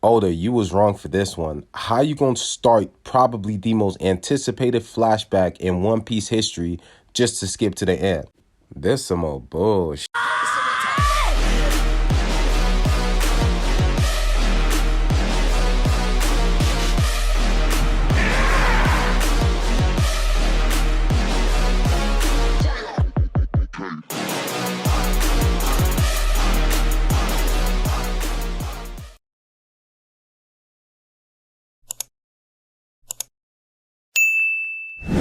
Oda, you was wrong for this one. How you gonna start probably the most anticipated flashback in One Piece history just to skip to the end? This some old bullshit.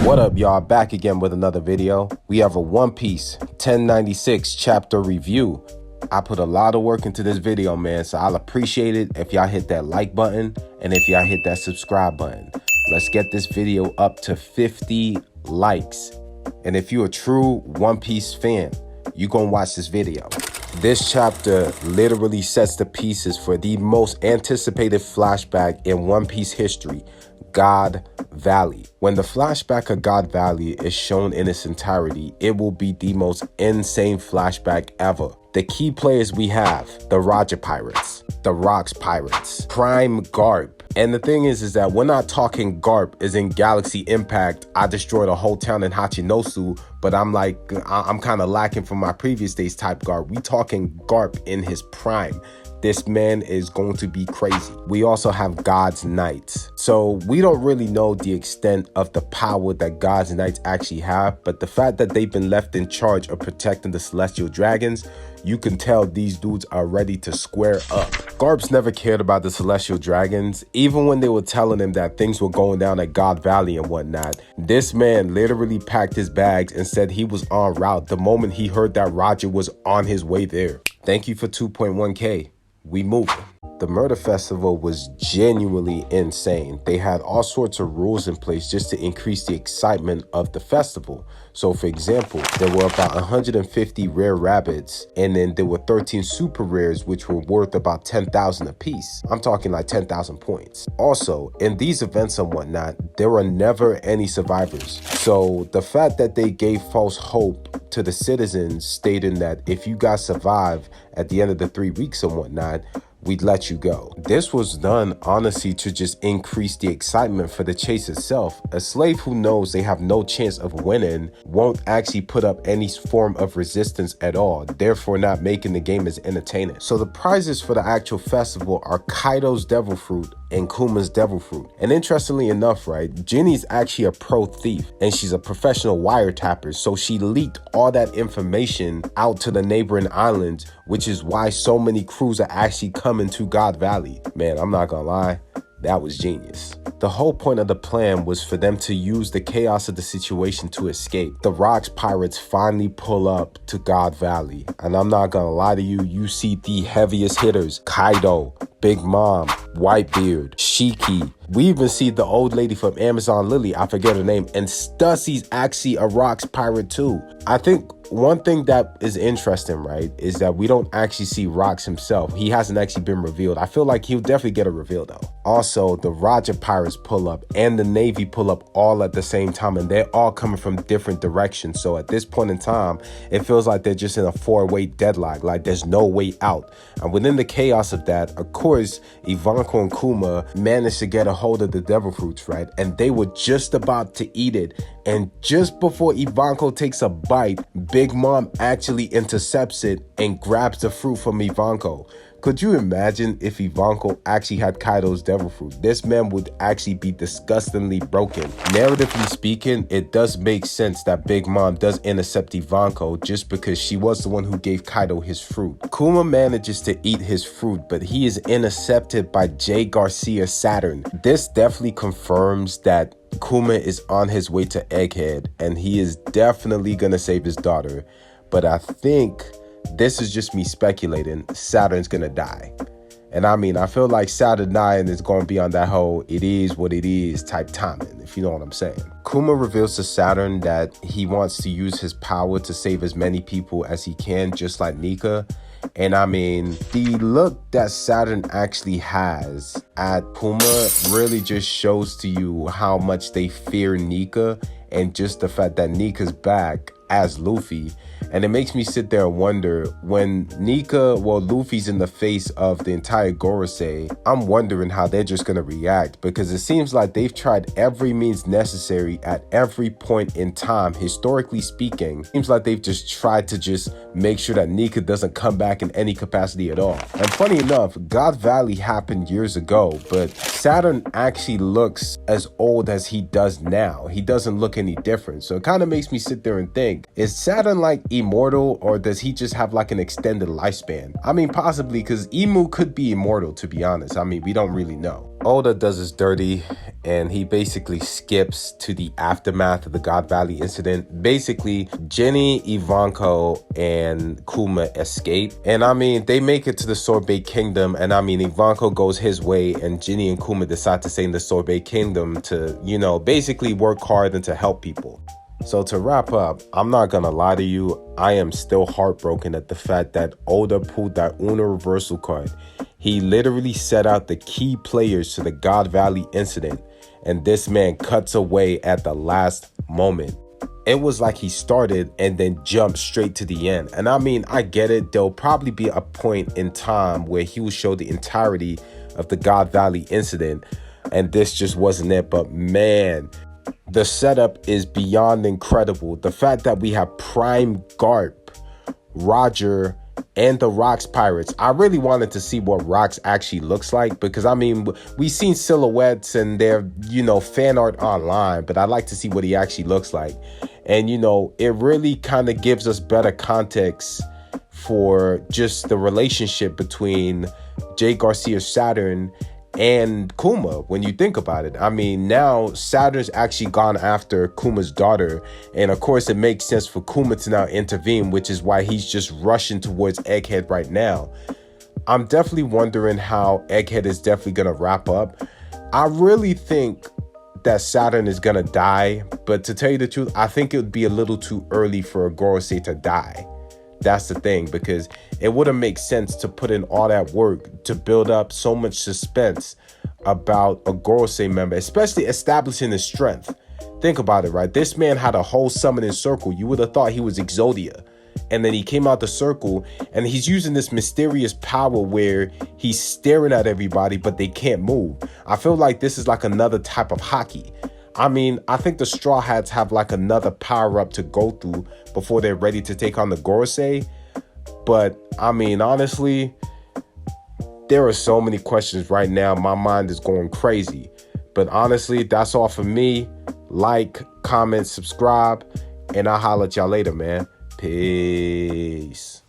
What up, y'all? Back again with another video. We have a One Piece 1096 chapter review. I put a lot of work into this video, man, so I'll appreciate it if y'all hit that like button and if y'all hit that subscribe button. Let's get this video up to 50 likes. And if you're a true One Piece fan, you gonna watch this video. This chapter literally sets the pieces for the most anticipated flashback in One Piece history, God Valley. When the flashback of God Valley is shown in its entirety, it will be the most insane flashback ever. The key players we have: the Roger Pirates, the Rocks Pirates, Prime Garp. And the thing is that we're not talking Garp as in Galaxy Impact, I destroyed a whole town in Hachinosu, but I'm kind of lacking from my previous days type Garp. We talking Garp in his prime. This man is going to be crazy. We also have God's Knights. So we don't really know the extent of the power that God's Knights actually have, but the fact that they've been left in charge of protecting the Celestial Dragons, you can tell these dudes are ready to square up. Garp's never cared about the Celestial Dragons, even when they were telling him that things were going down at God Valley and whatnot. This man literally packed his bags and said he was en route the moment he heard that Roger was on his way there. Thank you for 2.1K. We moving. The murder festival was genuinely insane. They had all sorts of rules in place just to increase the excitement of the festival. So for example, there were about 150 rare rabbits, and then there were 13 super rares which were worth about 10,000 apiece. I'm talking like 10,000 points. Also, in these events and whatnot, there were never any survivors. So the fact that they gave false hope to the citizens, stating that if you guys survive at the end of the 3 weeks and whatnot, we'd let you go. This was done honestly to just increase the excitement for the chase itself. A slave who knows they have no chance of winning won't actually put up any form of resistance at all, therefore not making the game as entertaining. So the prizes for the actual festival are Kaido's Devil Fruit and Kuma's Devil Fruit. And interestingly enough, right, Ginny's actually a pro thief and she's a professional wiretapper, so she leaked all that information out to the neighboring islands, which is why so many crews are actually coming to God Valley. Man, I'm not gonna lie, that was genius. The whole point of the plan was for them to use the chaos of the situation to escape. The Rocks Pirates finally pull up to God Valley, and I'm not gonna lie to you, you see the heaviest hitters: Kaido, Big Mom, Whitebeard, Shiki. We even see the old lady from Amazon Lily, I forget her name, and Stussy's actually a Rocks pirate too. I think one thing that is interesting, right, is that we don't actually see Rocks himself. He hasn't actually been revealed. I feel like he'll definitely get a reveal though. Also, the Roger Pirates pull up and the Navy pull up all at the same time, and they're all coming from different directions. So at this point in time, it feels like they're just in a four-way deadlock, like there's no way out. And within the chaos of that, of course, Ivankov and Kuma managed to get a hold of the Devil Fruits, right? And they were just about to eat it. And just before Ivankov takes a bite, Big Mom actually intercepts it and grabs the fruit from Ivankov. Could you imagine if Ivankov actually had Kaido's Devil Fruit? This man would actually be disgustingly broken. Narratively speaking, it does make sense that Big Mom does intercept Ivankov just because she was the one who gave Kaido his fruit. Kuma manages to eat his fruit, but he is intercepted by Jay Garcia Saturn. This definitely confirms that Kuma is on his way to Egghead, and he is definitely gonna save his daughter. But I think, this is just me speculating, Saturn's gonna die. And I mean, I feel like Saturn dying is gonna be on that whole it is what it is type timing, if you know what I'm saying. Kuma reveals to Saturn that he wants to use his power to save as many people as he can, just like Nika. And I mean, the look that Saturn actually has at Kuma really just shows to you how much they fear Nika, and just the fact that Nika's back as Luffy. And it makes me sit there and wonder, when Luffy's in the face of the entire Gorosei, I'm wondering how they're just going to react, because it seems like they've tried every means necessary at every point in time, historically speaking. Seems like they've just tried to just make sure that Nika doesn't come back in any capacity at all. And funny enough, God Valley happened years ago, but Saturn actually looks as old as he does now. He doesn't look any different. So it kind of makes me sit there and think, is Saturn like immortal, or does he just have like an extended lifespan? I mean, possibly, because Imu could be immortal, to be honest. I mean, we don't really know. Oda does his dirty, and he basically skips to the aftermath of the God Valley incident. Basically, Jenny, Ivanko, and Kuma escape. And I mean, they make it to the Sorbet Kingdom, and I mean, Ivanko goes his way, and Jenny and Kuma decide to stay in the Sorbet Kingdom to, you know, basically work hard and to help people. So to wrap up, I'm not gonna lie to you, I am still heartbroken at the fact that Oda pulled that Uno reversal card. He literally set out the key players to the God Valley incident, and this man cuts away at the last moment. It was like he started and then jumped straight to the end. And I mean, I get it, there'll probably be a point in time where he will show the entirety of the God Valley incident, and this just wasn't it. But man, the setup is beyond incredible. The fact that we have Prime Garp, Roger, and the Rocks Pirates. I really wanted to see what Rocks actually looks like, because I mean, we've seen silhouettes and their, you know, fan art online, but I'd like to see what he actually looks like. And, you know, it really kind of gives us better context for just the relationship between Jay Garcia Saturn and Kuma, when you think about it. I mean, now Saturn's actually gone after Kuma's daughter, and of course it makes sense for Kuma to now intervene, which is why he's just rushing towards Egghead right now. I'm definitely wondering how Egghead is definitely gonna wrap up. I really think that Saturn is gonna die, but to tell you the truth, I think it would be a little too early for a Gorosei to die. That's the thing, because it wouldn't make sense to put in all that work to build up so much suspense about a Gorosei member, especially establishing his strength. Think about it, right? This man had a whole summoning circle. You would have thought he was Exodia. And then he came out the circle, and he's using this mysterious power where he's staring at everybody, but they can't move. I feel like this is like another type of hockey. I mean, I think the Straw Hats have like another power-up to go through before they're ready to take on the Gorosei. But, I mean, honestly, there are so many questions right now. My mind is going crazy. But honestly, that's all for me. Like, comment, subscribe, and I'll holler at y'all later, man. Peace.